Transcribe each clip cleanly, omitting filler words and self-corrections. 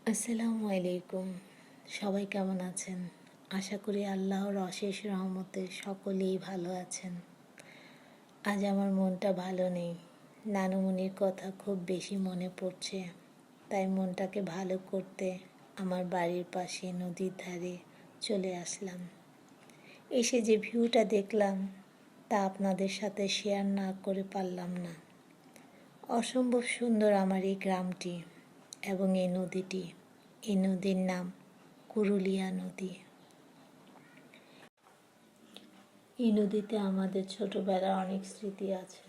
আসসালামু আলাইকুম। সবাই কেমন আছেন? আশা করি আল্লাহর অশেষ রহমতে সকলেই ভালো আছেন। আজ আমার মনটা ভালো নেই। নানুমণির কথা খুব বেশি মনে পড়ছে। তাই মনটাকে ভালো করতে আমার বাড়ির পাশে নদীর ধারে চলে আসলাম। এসে যে ভিউটা দেখলাম তা আপনাদের সাথে শেয়ার না করে পারলাম না। অসম্ভব সুন্দর আমার এই গ্রামটি এবং এই নদীটি। এই নদীর নাম কুরুলিয়া নদী। এই নদীতে আমাদের ছোটবেলার অনেক স্মৃতি আছে।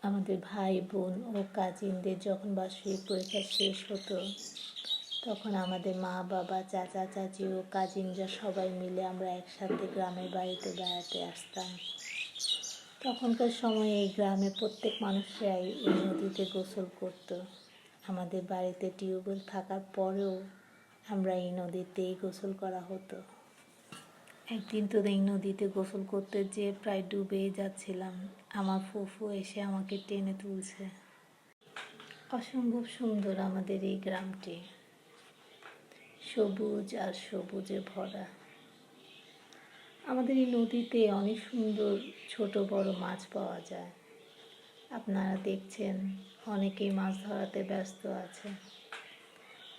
আমাদের ভাই বোন ও কাজিনদের যখন বার্ষিক পরীক্ষা শেষ হতো, তখন আমাদের মা বাবা চাচা চাচি ও কাজিনরা সবাই মিলে আমরা একসাথে গ্রামের বাড়িতে বেড়াতে আসতাম। তখনকার সময়ে এই গ্রামে প্রত্যেক মানুষরাই এই নদীতে গোসল করত। আমাদের বাড়িতে টিউবওয়েল থাকার পরেও আমরা এই নদীতেই গোসল করা হতো। একদিন তো এই নদীতে গোসল করতে যেয়ে প্রায় ডুবেই যাচ্ছিলাম। আমার ফুফু এসে আমাকে টেনে তুলছে। অসম্ভব সুন্দর আমাদের এই গ্রামটি, সবুজ আর সবুজে ভরা। আমাদের এই নদীতে অনেক সুন্দর ছোট বড় মাছ পাওয়া যায়। আপনারা দেখছেন অনেকেই মাছ ধরাতে ব্যস্ত আছে।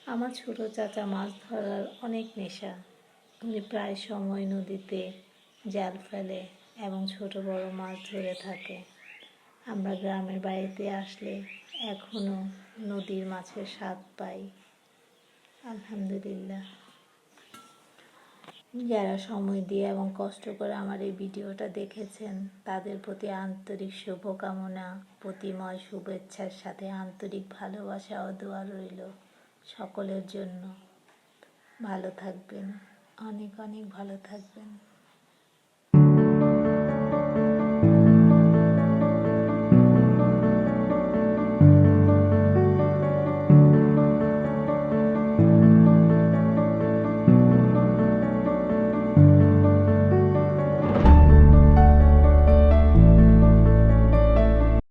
আমার ছোট চাচা মাছ ধরার অনেক নেশা। উনি প্রায় সময় নদীতে জাল ফেলে এবং ছোট বড় মাছ ধরে থাকে। আমরা গ্রামের বাড়িতে আসলে এখনও নদীর মাছের স্বাদ পাই। আলহামদুলিল্লাহ। যারা সময় দিয়ে এবং কষ্ট করে আমার এই ভিডিওটা দেখেছেন, তাদের প্রতি আন্তরিক শুভকামনা, প্রতিময় শুভেচ্ছার সাথে আন্তরিক ভালোবাসা ও দোয়া রইল সকলের জন্য। ভালো থাকবেন, অনেক অনেক ভালো থাকবেন।